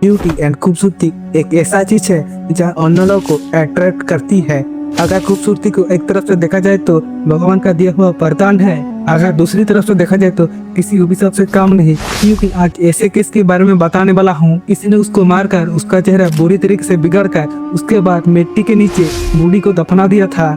Beauty and खूबसूरती एक ऐसा चीज है जहाँ अन्य लोगों को अट्रैक्ट करती है। अगर खूबसूरती को एक तरफ से देखा जाए तो भगवान का दिया हुआ वरदान है, अगर दूसरी तरफ से देखा जाए तो किसी अभिशाप से कम नहीं। क्योंकि आज ऐसे केस के बारे में बताने वाला हूँ। किसी ने उसको मारकर उसका चेहरा बुरी तरीके से बिगाड़ कर उसके बाद मिट्टी के नीचे बूढ़ी को दफना दिया था,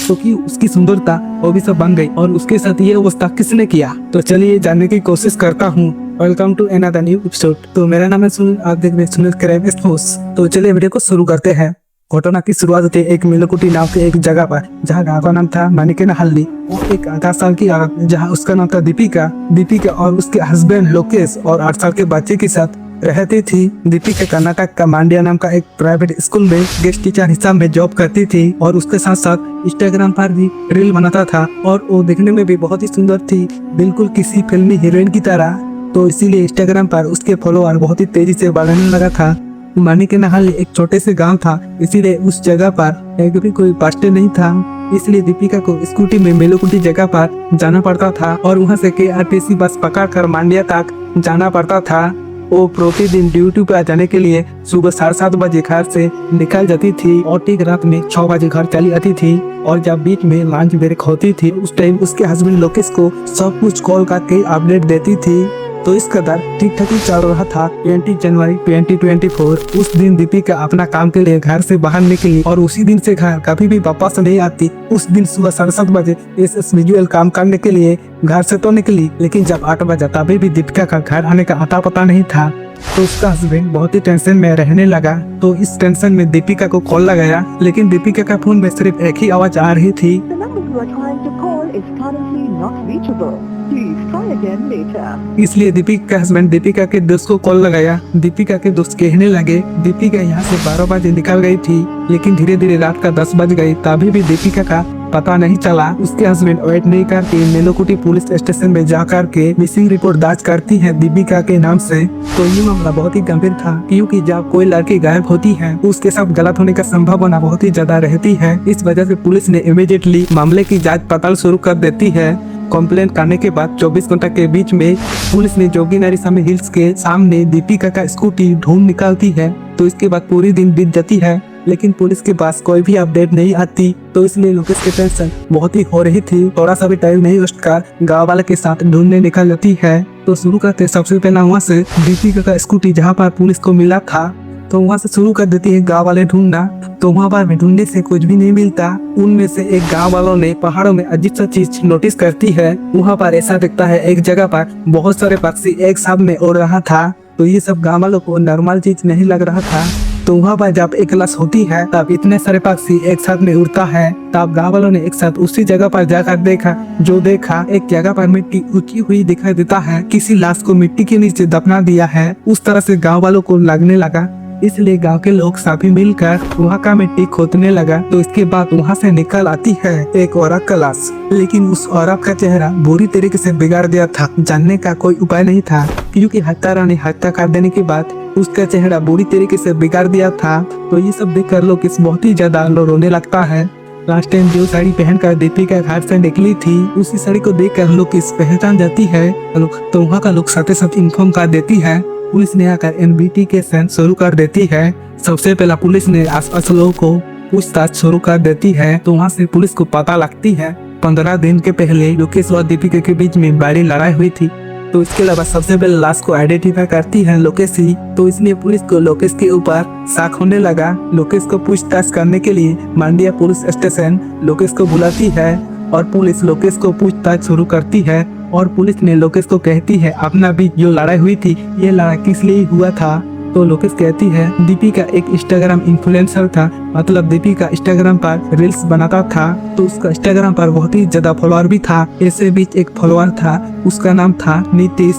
क्योंकि उसकी सुंदरता अभिशाप बन गई। और उसके साथ ये अवस्था किसने किया, तो चलिए जानने की कोशिश करता हूँ। Welcome to another new episode. तो मेरा नाम है सुनील, आप देख रहे हैं सुनील क्राइम स्टोरीज। तो चलिए वीडियो को शुरू करते हैं। घटना की शुरुआत होती है एक मिलोकुटी नाम के एक जगह पर, जहाँ गाँव का नाम था मानिकेनहल्ली। वो एक 18 साल की औरत जहाँ उसका नाम था दीपिका और उसके हस्बैंड लोकेश और 8 साल के बच्चे के साथ रहती थी। दीपिका कर्नाटक का मांड्या नाम का एक प्राइवेट स्कूल में गेस्ट टीचर हिसाब में जॉब करती थी और उसके साथ साथ इंस्टाग्राम पर भी रील बनाता था। और वो दिखने में भी बहुत ही सुंदर थी, बिल्कुल किसी फिल्मी हीरोइन की तरह। तो इसीलिए इंस्टाग्राम पर उसके फॉलोअर बहुत ही तेजी से बढ़ने लगा था। मानिकेनहल्ली एक छोटे से गांव था, इसीलिए उस जगह पर एक भी कोई बस स्टैंड नहीं था। इसलिए दीपिका को स्कूटी में मेलोकुटी जगह पर जाना पड़ता था और वहां से KRTC बस पकड़कर मांड्या तक जाना पड़ता था। वो प्रतिदिन ड्यूटी पर जाने के लिए सुबह 7:30 बजे घर से निकल जाती थी और ठीक रात में 6 बजे घर चली आती थी। और जब बीच में लंच ब्रेक होती थी उस टाइम उसके हस्बैंड लोकेश को सब कुछ कॉल करके अपडेट देती थी। तो इस कदर ठीक ठाक ही चल रहा था। 20 जनवरी 2024 उस दिन दीपिका अपना काम के लिए घर से बाहर निकली और उसी दिन से घर कभी भी वापस नहीं आती। उस दिन सुबह 7:30 बजे इस विजुअल काम करने के लिए घर से तो निकली, लेकिन जब 8 बजा तभी भी दीपिका का घर आने का अता पता नहीं था। तो उसका हस्बैंड बहुत ही टेंशन में रहने लगा। तो इस टेंशन में दीपिका को कॉल लगाया, लेकिन दीपिका का फोन में सिर्फ एक ही आवाज आ रही थी। इसलिए दीपिका का हस्बैंड दीपिका के दोस्त को कॉल लगाया। दीपिका के दोस्त कहने लगे दीपिका यहाँ से 12 बजे निकल गई थी, लेकिन धीरे धीरे रात का 10 बज गई, तभी भी दीपिका का पता नहीं चला। उसके हस्बैंड वेट नहीं करके मेलोकुटी पुलिस स्टेशन में जाकर के मिसिंग रिपोर्ट दर्ज करती है दीपिका के नाम से। तो ये मामला बहुत ही गंभीर था, क्योंकि जब कोई लड़की गायब होती है उसके साथ गलत होने का संभावना बहुत ही ज्यादा रहती है। इस वजह से पुलिस ने इमीडिएटली मामले की जांच पड़ताल शुरू कर देती है। कंप्लेंट करने के बाद 24 घंटे के बीच में पुलिस ने जोगीनगरी सामी हिल्स के सामने दीपिका का स्कूटी ढूंढ निकालती है। तो इसके बाद पूरी दिन बीत जाती है, लेकिन पुलिस के पास कोई भी अपडेट नहीं आती। तो इसलिए लोकेश की टेंशन बहुत ही हो रही थी। थोड़ा सा भी टाइम नहीं वेस्ट कर गाँव वाले के साथ ढूंढने निकल जाती है। तो शुरू करते सबसे पहला वहाँ से दीपिका का स्कूटी जहाँ पर पुलिस को मिला था, तो वहाँ से शुरू कर देती है गाँव वाले ढूंढना। तो वहाँ पर ढूंढने से कुछ भी नहीं मिलता। उनमें से एक गाँव वालों ने पहाड़ों में अजीब सा चीज नोटिस करती है। वहाँ पर ऐसा दिखता है एक जगह पर बहुत सारे पक्षी एक साथ में उड़ रहा था। तो ये सब गाँव वालों को नॉर्मल चीज नहीं लग रहा था। तो वहाँ पर जब एक क्लास होती है तब इतने सारे पक्षी एक साथ में उड़ता है। तब गाँव वालों ने एक साथ उसी जगह पर जाकर देखा एक जगह पर मिट्टी उठी हुई दिखाई देता है। किसी लाश को मिट्टी के नीचे दफना दिया है, उस तरह से गाँव वालों को लगने लगा। इसलिए गांव के लोग सभी मिलकर वहाँ का मिट्टी खोदने लगा। तो इसके बाद वहाँ से निकल आती है एक औरत का लाश, लेकिन उस औरत का चेहरा बुरी तरीके से बिगाड़ दिया था। जानने का कोई उपाय नहीं था, क्योंकि हत्यारा ने हत्या कर देने के बाद उसका चेहरा बुरी तरीके से बिगाड़ दिया था। तो ये सब देखकर लोग बहुत ही ज्यादा रोने लगता है। लास्ट टाइम जो साड़ी पहनकर दीपिका घर से निकली थी, उसी साड़ी को देखकर लोग पहचान जाती है। तो वहाँ का लोग साथ साथ इन्फॉर्म कर देती है। पुलिस ने आकर इन्वेस्टिगेशन शुरू कर देती है। सबसे पहला पुलिस ने आसपास लोगों को पूछताछ शुरू कर देती है। तो वहाँ से पुलिस को पता लगती है 15 दिन के पहले लोकेश और दीपिका के बीच में बड़ी लड़ाई हुई थी। तो इसके अलावा सबसे पहले लाश को आइडेंटिफाई करती है लोकेश ही। तो इसलिए पुलिस को लोकेश के ऊपर शक होने लगा। लोकेश को पूछताछ करने के लिए मांड्या पुलिस स्टेशन लोकेश को बुलाती है और पुलिस लोकेश को पूछताछ शुरू करती है। और पुलिस ने लोकेश को कहती है अपना बीच जो लड़ाई हुई थी ये लड़ाई किस लिए हुआ था। तो लोकेश कहती है दीपिका एक इंस्टाग्राम इन्फ्लुएंसर था, मतलब दीपिका इंस्टाग्राम पर रील्स बनाता था। तो उसका इंस्टाग्राम पर बहुत ही ज्यादा फॉलोअर भी था। ऐसे बीच एक फॉलोअर था, उसका नाम था नीतीश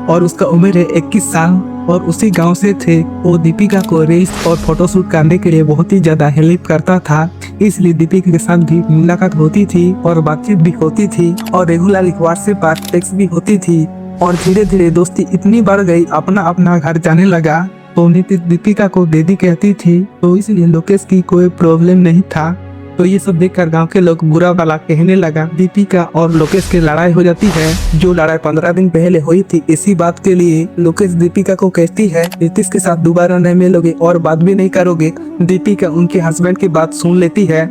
और उसका उम्र है 21 साल और उसी गांव से थे। वो दीपिका को रील्स और फोटोशूट करने के लिए बहुत ही ज्यादा हेल्प करता था। इसलिए दीपिका के साथ भी मुलाकात होती थी और बातचीत भी होती थी और रेगुलरली व्हाट्सएप पर टेक्स्ट भी होती थी। और धीरे धीरे दोस्ती इतनी बढ़ गई, अपना अपना घर जाने लगा। तो नीतीश दीपिका को दीदी कहती थी, तो इसलिए लोकेश की कोई प्रॉब्लम नहीं था। तो ये सब देखकर गांव के लोग बुरा भला कहने लगा। दीपिका और लोकेश की लड़ाई हो जाती है, जो लड़ाई 15 दिन पहले हुई थी। इसी बात के लिए लोकेश दीपिका को कहती है नीतीश के साथ दोबारा नहीं मिलोगे और बात भी नहीं करोगे। दीपिका उनके हस्बैंड की बात सुन लेती है।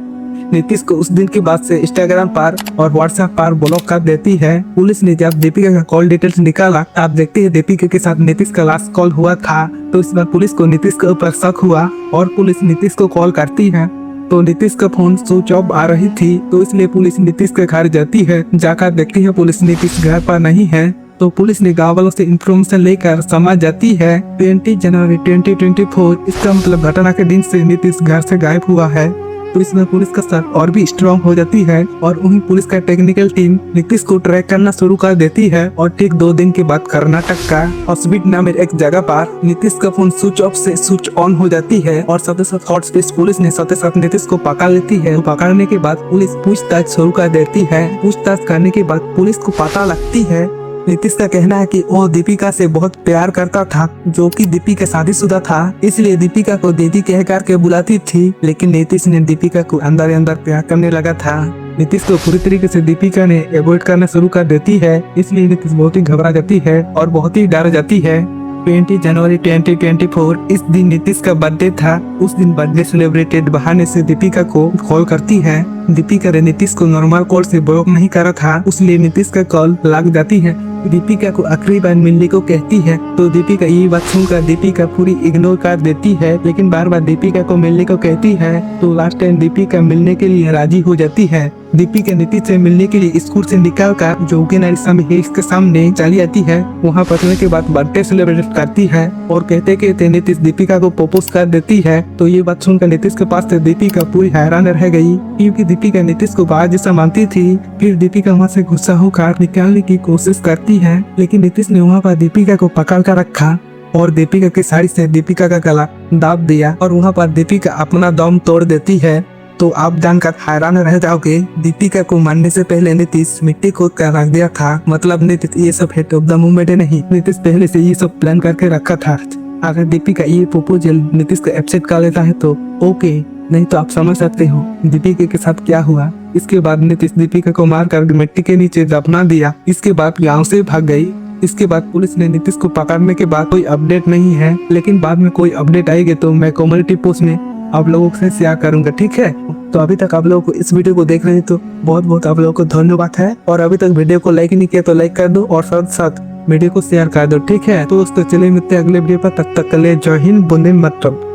नीतीश को उस दिन के बाद से इंस्टाग्राम पर और व्हाट्सएप पर ब्लॉक कर देती है। पुलिस ने जब दीपिका का कॉल डिटेल्स निकाला, आप देखते हैं दीपिका के साथ नीतीश का लास्ट कॉल हुआ था। तो इस बार पुलिस को नीतीश के ऊपर शक हुआ और पुलिस नीतीश को कॉल करती है। तो नीतीश का फोन स्विच ऑफ आ रही थी, तो इसलिए पुलिस नीतीश के घर जाती है। जाकर देखती है पुलिस नीतीश घर पर नहीं है। तो पुलिस ने गाँव वालों से इंफॉर्मेशन लेकर समझ जाती है 20 जनवरी 2024, इसका मतलब घटना के दिन से नीतीश घर से गायब हुआ है। तो इसमें पुलिस का शक और भी स्ट्रॉन्ग हो जाती है और वहीं पुलिस का टेक्निकल टीम नीतीश को ट्रैक करना शुरू कर देती है। और ठीक 2 दिन के बाद कर्नाटक का हॉस्पिटल नामक एक जगह पर नीतीश का फोन स्विच ऑफ से स्विच ऑन हो जाती है और साथ ही साथ हॉट स्पेस पुलिस ने साथ ही साथ नीतीश को पकड़ लेती है। पकड़ने के बाद पुलिस पूछताछ शुरू कर देती है। पूछताछ करने के बाद पुलिस को पता लगती है नीतीश का कहना है कि वो दीपिका से बहुत प्यार करता था, जो कि दीपिका शादीशुदा था, इसलिए दीपिका को दीदी कह करके बुलाती थी। लेकिन नीतीश ने दीपिका को अंदर अंदर प्यार करने लगा था। नीतीश को पूरी तरीके से दीपिका ने अवॉइड करना शुरू कर देती है, इसलिए नीतीश बहुत ही घबरा जाती है और बहुत ही डर जाती है। 20 जनवरी 2024 इस दिन नीतीश का बर्थडे था। उस दिन बर्थडे सेलिब्रेटेड बहाने से दीपिका को कॉल करती है। दीपिका ने नीतीश को नॉर्मल कॉल से ब्लॉक नहीं करा था, इसलिए नीतीश का कॉल लग जाती है। दीपिका को आखिरी बार मिलने को कहती है, तो दीपिका ये बात सुनकर दीपिका पूरी इग्नोर कर देती है, लेकिन बार बार दीपिका को मिलने को कहती है। तो लास्ट टाइम दीपिका मिलने के लिए राजी हो जाती है। दीपिका नीतीश से मिलने के लिए स्कूल से निकलकर जोगी हिल्स के सामने चली आती है। वहाँ पहुंचने के बाद बर्थडे सेलिब्रेट करती है और कहते नीतीश दीपिका को प्रपोज कर देती है। तो ये बात सुनकर नीतीश के पास से दीपिका पूरी हैरान रह गई, क्योंकि दीपिका नीतीश को बाहर जैसा मानती थी। फिर दीपिका वहाँ से गुस्सा होकर निकालने की कोशिश करती है, लेकिन नीतीश ने वहाँ पर दीपिका को पकड़ कर रखा और दीपिका की साड़ी से दीपिका का गला दाब दिया और वहाँ पर दीपिका अपना दम तोड़ देती है। तो आप जानकर हैरान रह जाओगे, दीपिका को मारने से पहले नीतीश मिट्टी खोद कर रख दिया था। मतलब नीतीश ये सब हेट ऑफ द मूवमेंट नहीं, नीतीश पहले से ये सब प्लान करके रखा था। अगर दीपिका ये प्रपोजल नीतीश को एक्सेप्ट कर लेता है तो ओके, नहीं तो आप समझ सकते हो दीपिका के साथ क्या हुआ। इसके बाद नीतीश दीपिका को मारकर मिट्टी के नीचे दफना दिया। इसके बाद गाँव से भाग गई। इसके बाद पुलिस ने नीतीश को पकड़ने के बाद कोई अपडेट नहीं है, लेकिन बाद में कोई अपडेट आएगी तो मैं कम्युनिटी पोस्ट में आप लोगों से शेयर करूंगा, ठीक है। तो अभी तक आप लोगों को इस वीडियो को देख रहे हैं तो बहुत बहुत आप लोगों को धन्यवाद है। और अभी तक वीडियो को लाइक नहीं किया तो लाइक कर दो और साथ साथ वीडियो को शेयर कर दो, ठीक है। तो दोस्तों चलिए मिलते हैं अगले वीडियो पर, तब तक के लिए जय हिंद, वंदे मातरम।